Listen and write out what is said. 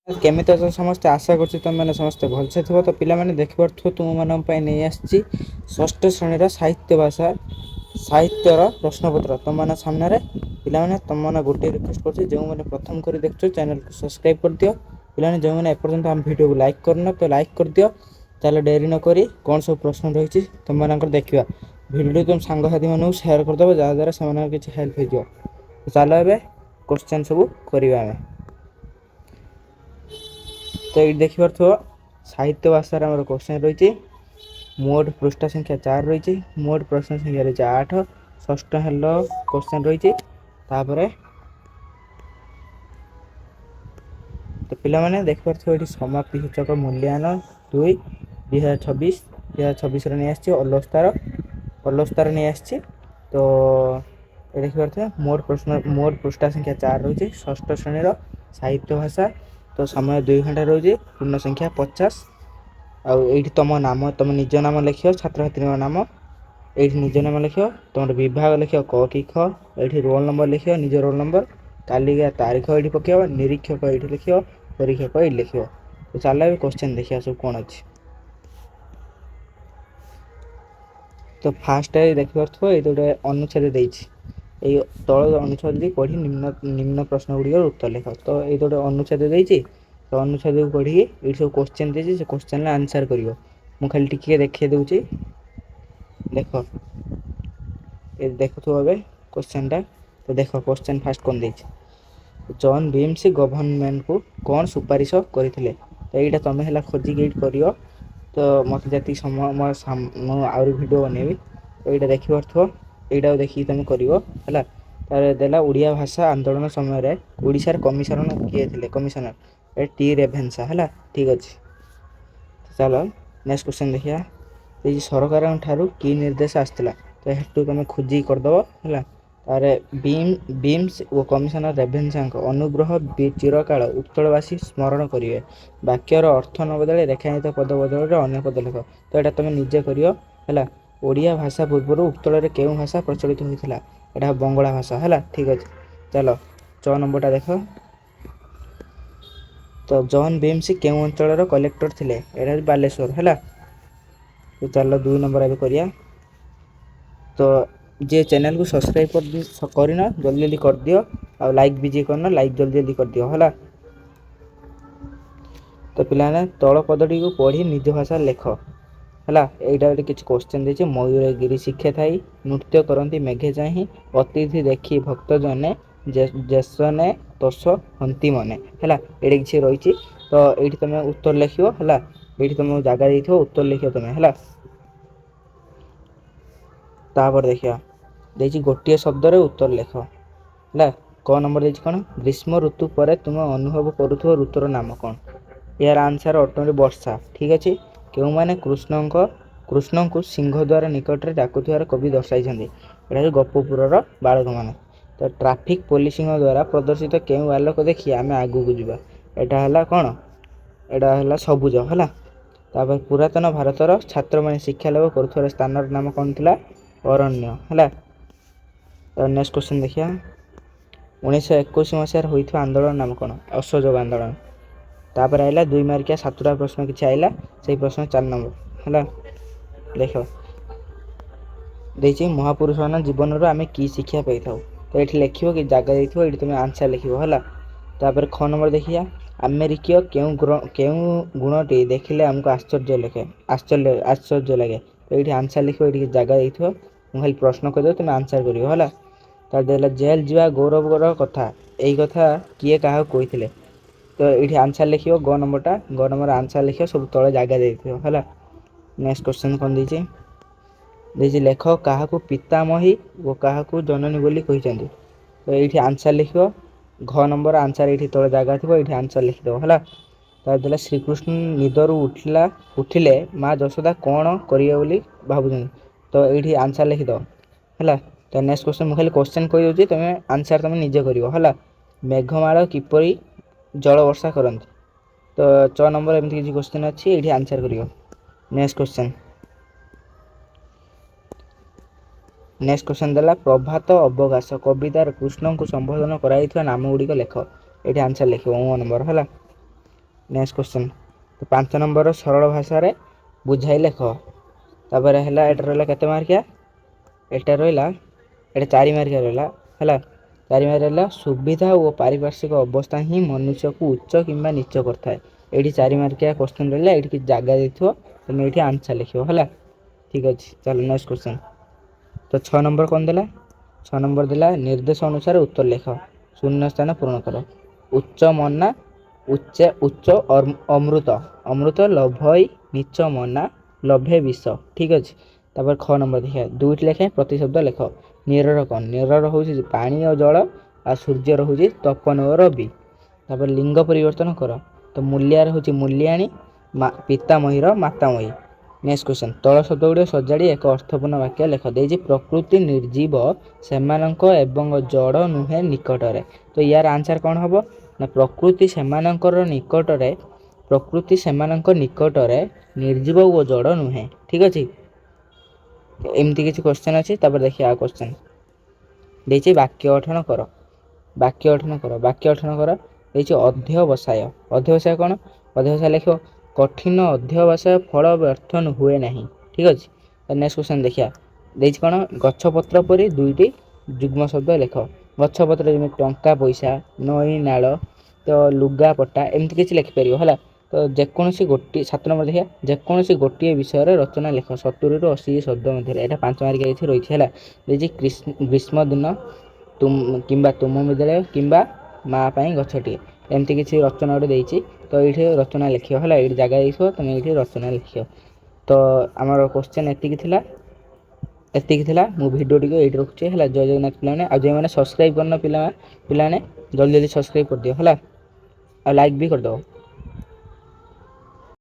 କେମିତି ଅଛ ସମସ୍ତେ? ଆଶା କରୁଛି ତୁମେମାନେ ସମସ୍ତେ ଭଲସେ ଥିବ। ତ ପିଲାମାନେ ଦେଖିପାରୁଥିବ ତୁମମାନଙ୍କ ପାଇଁ ନେଇ ଆସିଛି ଷଷ୍ଠ ଶ୍ରେଣୀର ସାହିତ୍ୟର ପ୍ରଶ୍ନପତ୍ର ତୁମମାନଙ୍କ ସାମ୍ନାରେ। ପିଲାମାନେ ତୁମମାନେ ଗୋଟିଏ ରିକ୍ୱେଷ୍ଟ କରୁଛି, ଯେଉଁମାନେ ପ୍ରଥମ କରି ଦେଖୁଛ ଚ୍ୟାନେଲକୁ ସବସ୍କ୍ରାଇବ୍ କରିଦିଅ। ପିଲାମାନେ ଯେଉଁମାନେ ଏପର୍ଯ୍ୟନ୍ତ ଆମ ଭିଡ଼ିଓକୁ ଲାଇକ୍ କରିନ ତ ଲାଇକ୍ କରିଦିଅ। ଚାଲ ଡେରି ନକରି କ'ଣ ସବୁ ପ୍ରଶ୍ନ ରହିଛି ତୁମମାନଙ୍କର ଦେଖିବା। ଭିଡ଼ିଓଟି ତୁମ ସାଙ୍ଗସାଥିମାନଙ୍କୁ ସେୟାର କରିଦେବ, ଯାହାଦ୍ୱାରା ସେମାନଙ୍କର କିଛି ହେଲ୍ପ ହୋଇଯିବ। ଚାଲ ଏବେ କ୍ୱେଶ୍ଚନ୍ ସବୁ କରିବା ଆମେ। ତ ଏଇଠି ଦେଖିପାରୁଥିବ ସାହିତ୍ୟ ଭାଷାରେ ଆମର କ୍ୱେଶ୍ଚନ୍ ରହିଛି। ମୋଟ ପୃଷ୍ଠା ସଂଖ୍ୟା 4 ରହିଛି। ମୋଟ ପ୍ରଶ୍ନ ସଂଖ୍ୟା ରହିଛି 8। ଷଷ୍ଠ ହେଲ କ୍ୱେଶ୍ଚନ୍ ରହିଛି। ତାପରେ ତ ପିଲାମାନେ ଦେଖିପାରୁଥିବ ଏଠି ସମାପ୍ତି ସୂଚକ ମୂଲ୍ୟାୟନ 2 2026ରେ ନେଇ ଆସିଛି। ଅଲସ୍ତାର ନେଇ ଆସିଛି। ତ ଦେଖିପାରୁଥିବେ ମୋଟ ପୃଷ୍ଠା ସଂଖ୍ୟା 4 ରହିଛି। ଷଷ୍ଠ ଶ୍ରେଣୀର ସାହିତ୍ୟ ଭାଷା। ତ ସମୟ 2 ଘଣ୍ଟା ରହୁଛି। ପୂର୍ଣ୍ଣ ସଂଖ୍ୟା 50। ଆଉ ଏଇଠି ତୁମ ନାମ, ତୁମ ନିଜ ନାମ ଲେଖିବ, ଛାତ୍ରଛାତ୍ରୀଙ୍କ ନାମ ଏଇଠି ନିଜ ନାମ ଲେଖିବ, ତୁମର ବିଭାଗ ଲେଖିବ କ କି ଖ, ଏଇଠି ରୋଲ୍ ନମ୍ବର ଲେଖିବ, ନିଜ ରୋଲ୍ ନମ୍ବର, କାଲିକା ତାରିଖ ଏଇଠି ପକାଇବ, ନିରୀକ୍ଷକ ଏଇଠି ଲେଖିବ, ପରୀକ୍ଷକ ଏଇଠି ଲେଖିବ। ତ ଚାଲ ଏବେ କ୍ୱେଶ୍ଚନ୍ ଦେଖିବା ସବୁ କ'ଣ ଅଛି। ତ ଫାର୍ଷ୍ଟ ଦେଖିପାରୁଥିବ ଏଇଠି ଗୋଟେ ଅନୁଚ୍ଛେଦ ଦେଇଛି। ଏଇ ତଳ ଅନୁଚ୍ଛେଦ ପଢ଼ି ନିମ୍ନ ପ୍ରଶ୍ନ ଗୁଡ଼ିକର ଉତ୍ତର ଲେଖ। ତ ଏଇଠି ଗୋଟେ ଅନୁଚ୍ଛେଦ ଦେଇଛି। ତ ଅନୁଚ୍ଛେଦକୁ ପଢ଼ିକି ଏଇଠି ସବୁ କ୍ୱେଶ୍ଚନ୍ ଦେଇଛି, ସେ କ୍ୱେଶ୍ଚନ୍ରେ ଆନ୍ସର୍ କରିବ। ମୁଁ ଖାଲି ଟିକିଏ ଦେଖାଇ ଦେଉଛି, ଦେଖ। ଦେଖୁଥିବ ଏବେ କ୍ୱେଶ୍ଚନ୍ଟା। ତ ଦେଖ କ୍ୱେଶ୍ଚନ୍ ଫାର୍ଷ୍ଟ କ'ଣ ଦେଇଛି। ଜନ୍ ବିମ୍ସ ଗଭର୍ଣ୍ଣମେଣ୍ଟକୁ କ'ଣ ସୁପାରିଶ କରିଥିଲେ? ତ ଏଇଟା ତୁମେ ହେଲା ଖୋଜିକି ଏଇଠି କରିବ। ତ ମୋତେ ଯେତିକି ସମୟ ମୁଁ ଆହୁରି ଭିଡ଼ିଓ ବନେଇବି। ତ ଏଇଟା ଦେଖିପାରୁଥିବ, ଏଇଟାକୁ ଦେଖିକି ତୁମେ କରିବ ହେଲା। ତାପରେ ଦେଲା ଓଡ଼ିଆ ଭାଷା ଆନ୍ଦୋଳନ ସମୟରେ ଓଡ଼ିଶାର କମିଶନର କିଏ ଥିଲେ? କମିଶନର ଟି ରେଭେନ୍ସା ହେଲା। ଠିକ୍ ଅଛି। ଚାଲ ନେକ୍ସଟ କ୍ୱେଶ୍ଚନ୍ ଦେଖିବା। ଏଇ ସରକାରଙ୍କ ଠାରୁ କି ନିର୍ଦ୍ଦେଶ ଆସିଥିଲା? ତ ହେଠୁ ତୁମେ ଖୋଜିକି କରିଦେବ ହେଲା। ତାପରେ ବିମ୍ସ ଓ କମିଶନର ରେଭେନ୍ସାଙ୍କ ଅନୁଗ୍ରହ ଚିରକାଳ ଉତ୍କଳବାସୀ ସ୍ମରଣ କରିବେ। ବାକ୍ୟର ଅର୍ଥ ନ ବଦଳାଇ ରେଖାଙ୍କିତ ପଦ ବଦଳରେ ଅନ୍ୟ ପଦ ଲେଖ। ତ ଏଇଟା ତୁମେ ନିଜେ କରିବ ହେଲା। ଓଡ଼ିଆ ଭାଷା ପୂର୍ବରୁ ଉତ୍କଳରେ କେଉଁ ଭାଷା ପ୍ରଚଳିତ ହୋଇଥିଲା? ଏଇଟା ବଙ୍ଗଳା ଭାଷା ହେଲା। ଠିକ୍ ଅଛି। ଚାଲ 6 ନମ୍ବରଟା ଦେଖ। ତ ଜନ୍ ବିମ୍ସ କେଉଁ ଅଞ୍ଚଳର କଲେକ୍ଟର ଥିଲେ? ଏଇଟା ହେଉଛି ବାଲେଶ୍ୱର ହେଲା। ତ ଚାଲ 2 ନମ୍ବର ଏବେ କରିବା। ତ ଯିଏ ଚ୍ୟାନେଲକୁ ସବସ୍କ୍ରାଇବ୍ କରିନ ଜଲ୍ଦି ଜଲ୍ଦି କରିଦିଅ। ଆଉ ଲାଇକ୍ ବି ଯିଏ କରିନ ଲାଇକ୍ ଜଲ୍ଦି ଜଲ୍ଦି କରିଦିଅ ହେଲା। ତ ପିଲାମାନେ ତଳ ପଦଟିକୁ ପଢ଼ି ନିଜ ଭାଷାରେ ଲେଖ ହେଲା। ଏଇଟା ଗୋଟେ କିଛି କ୍ୱେଶ୍ଚନ୍ ଦେଇଛି। ମୟୂରଗିରି ଶିଖେ ଥାଇ ନୃତ୍ୟ କରନ୍ତି ମେଘେ ଚାହିଁ, ଅତିଥି ଦେଖି ଭକ୍ତ ଜନେ, ଜେସନେ ତୋଷ ହନ୍ତି ମନେ ହେଲା। ଏଇଟା କିଛି ରହିଛି। ତ ଏଇଠି ତୁମେ ଉତ୍ତର ଲେଖିବ ହେଲା। ଏଇଠି ତୁମକୁ ଜାଗା ଦେଇଥିବ, ଉତ୍ତର ଲେଖିବ ତୁମେ ହେଲା। ତାପରେ ଦେଖିବା ଦେଇଛି ଗୋଟିଏ ଶବ୍ଦରେ ଉତ୍ତର ଲେଖ ହେଲା। କ ନମ୍ବର ଦେଇଛି କ'ଣ? ଗ୍ରୀଷ୍ମ ଋତୁ ପରେ ତୁମେ ଅନୁଭବ କରୁଥିବା ଋତୁର ନାମ କ'ଣ? ଏହାର ଆନ୍ସର୍ ଅଟୋମେଟିକ୍ ବର୍ଷା। ଠିକ୍ ଅଛି। କେଉଁମାନେ କୃଷ୍ଣଙ୍କୁ ସିଂହଦ୍ୱାର ନିକଟରେ ଡାକୁଥିବାର କବି ଦର୍ଶାଇଛନ୍ତି? ଏଇଟା ହେଉଛି ଗୋପପୁରର ବାଳକମାନେ। ତ ଟ୍ରାଫିକ୍ ପୋଲିସଙ୍କ ଦ୍ୱାରା ପ୍ରଦର୍ଶିତ କେଉଁ ଆଲୋକ ଦେଖି ଆମେ ଆଗକୁ ଯିବା? ଏଇଟା ହେଲା କ'ଣ? ଏଇଟା ହେଲା ସବୁଜ ହେଲା। ତାପରେ ପୁରାତନ ଭାରତର ଛାତ୍ରମାନେ ଶିକ୍ଷା ଲାଭ କରୁଥିବା ସ୍ଥାନର ନାମ କ'ଣ ଥିଲା? ଅରଣ୍ୟ ହେଲା। ନେକ୍ସଟ କ୍ୱେଶ୍ଚନ୍ ଦେଖିବା। 1921 ମସିହାରେ ହୋଇଥିବା ଆନ୍ଦୋଳନ ନାମ କ'ଣ? ଅସହଯୋଗ ଆନ୍ଦୋଳନ। ତାପରେ ଆଇଲା 2 ମାର୍କିଆ 7ଟା ପ୍ରଶ୍ନ କିଛି ଆଇଲା। ସେଇ ପ୍ରଶ୍ନ 4 ନମ୍ବର ହେଲା। ଦେଖ ଦେଇଛି ମହାପୁରୁଷମାନଙ୍କ ଜୀବନରୁ ଆମେ କି ଶିକ୍ଷା ପାଇଥାଉ? ତ ଏଇଠି ଲେଖିବ, କି ଜାଗା ଦେଇଥିବ, ଏଇଠି ତୁମେ ଆନ୍ସର୍ ଲେଖିବ ହେଲା। ତାପରେ ଖ ନମ୍ବର ଦେଖିବା। ଆମେରିକୀୟ କେଉଁ ଗୁଣଟି ଦେଖିଲେ ଆମକୁ ଆଶ୍ଚର୍ଯ୍ୟ ଲାଗେ? ତ ଏଇଠି ଆନ୍ସର୍ ଲେଖିବ, ଏଇଠି ଜାଗା ଦେଇଥିବ। ମୁଁ ଖାଲି ପ୍ରଶ୍ନ କରିଦେବ, ତୁମେ ଆନ୍ସର୍ କରିବ ହେଲା। ତାପରେ ଦେଲା ଜେଲ୍ ଯିବା ଗୌରବର କଥା, ଏଇ କଥା କିଏ କାହାକୁ କହିଥିଲେ? ତ ଏଇଠି ଆନ୍ସର୍ ଲେଖିବ ଗ ନମ୍ବରଟା। ଗ ନମ୍ବର ଆନ୍ସର୍ ଲେଖିବ, ସବୁ ତଳେ ଜାଗା ଦେଇଥିବ ହେଲା। ନେକ୍ସଟ କ୍ୱେଶ୍ଚନ୍ କ'ଣ ଦେଇଛି? ଲେଖ କାହାକୁ ପିତାମହୀ ଓ କାହାକୁ ଜନନୀ ବୋଲି କହିଛନ୍ତି? ତ ଏଇଠି ଆନ୍ସର୍ ଲେଖିବ। ଘ ନମ୍ବର ଆନ୍ସର୍ ଏଇଠି ତଳେ ଜାଗା ଥିବ, ଏଇଠି ଆନ୍ସର୍ ଲେଖିଦେବ ହେଲା। ତାପରେ ଦେଲା ଶ୍ରୀକୃଷ୍ଣ ନିଦରୁ ଉଠିଲେ ମା ଯଶୋଦା କ'ଣ କରିବେ ବୋଲି ଭାବୁଛନ୍ତି? ତ ଏଇଠି ଆନ୍ସର୍ ଲେଖିଦେବ ହେଲା। ତ ନେକ୍ସଟ କ୍ୱେଶ୍ଚନ୍ ମୁଁ ଖାଲି କ୍ୱେଶ୍ଚନ୍ କହିଦେଉଛି, ତୁମେ ଆନ୍ସର୍ ତୁମେ ନିଜେ କରିବ ହେଲା। ମେଘମାଳ କିପରି ଜଳ ବର୍ଷା କରନ୍ତି? ତ 6 ନମ୍ବର ଏମିତି କିଛି କ୍ୱେଶ୍ଚନ୍ ଅଛି, ଏଇଠି ଆନ୍ସର୍ କରିବ। ନେକ୍ସଟ କ୍ୱେଶ୍ଚନ୍ ଦେଲା ପ୍ରଭାତ ଅବକାଶ କବିତାରେ କୃଷ୍ଣଙ୍କୁ ସମ୍ବୋଧନ କରାଯାଇଥିବା ନାମ ଗୁଡ଼ିକ ଲେଖ। ଏଇଠି ଆନ୍ସର୍ ଲେଖିବ 9 ନମ୍ବର ହେଲା। Next question. ତ 5 ନମ୍ବର ସରଳ ଭାଷାରେ ବୁଝାଇ ଲେଖ। ତାପରେ ହେଲା ଏଟା ରହିଲା କେତେ ମାର୍କିଆ, ଏଟା ରହିଲା ଏଟା 4 ମାର୍କିଆ ରହିଲା ହେଲା। 4 ମାର୍କିଆ ରହିଲା ସୁବିଧା ଓ ପାରିପାର୍ଶ୍ୱିକ ଅବସ୍ଥା ହିଁ ମନୁଷ୍ୟକୁ ଉଚ୍ଚ କିମ୍ବା ନିଚ କରିଥାଏ। ଏଇଠି 4 ମାର୍କିଆ କ୍ୱେଶ୍ଚନ୍ ରହିଲା, ଏଇଠି କିଛି ଜାଗା ଦେଇଥିବ, ତୁମେ ଏଇଠି ଆନ୍ସର୍ ଲେଖିବ ହେଲା। ଠିକ୍ ଅଛି, ଚାଲ ନେକ୍ସଟ କ୍ୱେଶ୍ଚନ୍। ତ 6 ନମ୍ବର କ'ଣ ଦେଲା, 6 ନମ୍ବର ଦେଲା ନିର୍ଦ୍ଦେଶ ଅନୁସାରେ ଉତ୍ତର ଲେଖ, ଶୂନ୍ୟ ସ୍ଥାନ ପୂରଣ କର। ଉଚ୍ଚ ମନା ଉଚ୍ଚ ଅମୃତ, ଅମୃତ ଲୋଭଇ ନିଚ ମନା ଲୋଭେ ବିଷ। ଠିକ୍ ଅଛି। ତାପରେ 6 ନମ୍ବର ଦେଖିବା, 2ଟି ଲେଖେ ପ୍ରତିଶବ୍ଦ ଲେଖ। ନିରର କ'ଣ, ନିରର ହେଉଛି ପାଣି ଓ ଜଳ, ଆଉ ସୂର୍ଯ୍ୟର ହେଉଛି ତପନ ଓ ରବି। ତାପରେ ଲିଙ୍ଗ ପରିବର୍ତ୍ତନ କର। ତ ମୂଲ୍ୟାର ହେଉଛି ମୂଲ୍ୟାଣୀ, ପିତାମହୀର ମାତାମହୀ। ନେକ୍ସଟ କ୍ୱେଶ୍ଚନ୍, ତଳ ଶବ୍ଦ ଗୁଡ଼ିକ ସଜାଡ଼ି ଏକ ଅର୍ଥପୂର୍ଣ୍ଣ ବାକ୍ୟ ଲେଖ। ଦେଇଛି ପ୍ରକୃତି ନିର୍ଜୀବ ସେମାନଙ୍କ ଏବଂ ଜଡ଼ ନୁହେଁ ନିକଟରେ। ତ ୟାର ଆନ୍ସର୍ କ'ଣ ହେବ ନା ପ୍ରକୃତି ସେମାନଙ୍କ ନିକଟରେ ନିର୍ଜୀବ ଓ ଜଡ଼ ନୁହେଁ। ଠିକ୍ ଅଛି, ଏମିତି କିଛି କ୍ୱେଶ୍ଚନ୍ ଅଛି। ତାପରେ ଦେଖିବା ଆଉ କ୍ୱେଶ୍ଚନ୍ ଦେଇଛି ବାକ୍ୟ ଗଠନ କର। ବାକ୍ୟ ଗଠନ କର ଦେଇଛି ଅଧ୍ୟବସାୟ। ଅଧ୍ୟବସାୟ କ'ଣ, ଅଧ୍ୟବସାୟ ଲେଖିବ କଠିନ ଅଧ୍ୟବସାୟ ଫଳ ବ୍ୟର୍ଥ ହୁଏ ନାହିଁ। ଠିକ୍ ଅଛି। ନେକ୍ସଟ କ୍ୱେଶ୍ଚନ୍ ଦେଖିବା, ଦେଇଛି କ'ଣ ଗଛପତ୍ର ପରି 2ଟି ଯୁଗ୍ମ ଶବ୍ଦ ଲେଖ। ଗଛପତ୍ର ଯେମିତି ଟଙ୍କା ପଇସା, ନଈ ନାଳ, ତ ଲୁଗାପଟା, ଏମିତି କିଛି ଲେଖିପାରିବ ହେଲା। ତ ଯେକୌଣସି ଗୋଟିଏ 7 ନମ୍ବର ଦେଖିବା, ଯେକୌଣସି ଗୋଟିଏ ବିଷୟରେ ରଚନା ଲେଖ 70ରୁ 80 ଶବ୍ଦ ମଧ୍ୟରେ। ଏଇଟା 5 ମାର୍କିଆ କିଛି ରହିଛି ହେଲା। ଦେଇଛି ଗ୍ରୀଷ୍ମ ଦିନ କିମ୍ବା ତୁମ ବିଦ୍ୟାଳୟ କିମ୍ବା ମା ପାଇଁ ଗଛଟିଏ, ଏମିତି କିଛି ରଚନା ଗୋଟେ ଦେଇଛି। ତ ଏଇଠି ରଚନା ଲେଖିବ ହେଲା, ଏଇଠି ଜାଗା ଦେଇଥିବ, ତୁମେ ଏଇଠି ରଚନା ଲେଖିବ। ତ ଆମର କ୍ୱେଶ୍ଚନ୍ ଏତିକି ଥିଲା। ମୁଁ ଭିଡ଼ିଓଟିକୁ ଏଇଠି ରଖୁଛି ହେଲା। ଜୟ ଜଗନ୍ନାଥ ପିଲାମାନେ। ଆଉ ଯେଉଁମାନେ ସବସ୍କ୍ରାଇବ୍ କରିନ ପିଲାମାନେ ଜଲ୍ଦି ଜଲ୍ଦି ସବସ୍କ୍ରାଇବ୍ କରିଦିଅ ହେଲା, ଆଉ ଲାଇକ୍ ବି କରିଦେବ।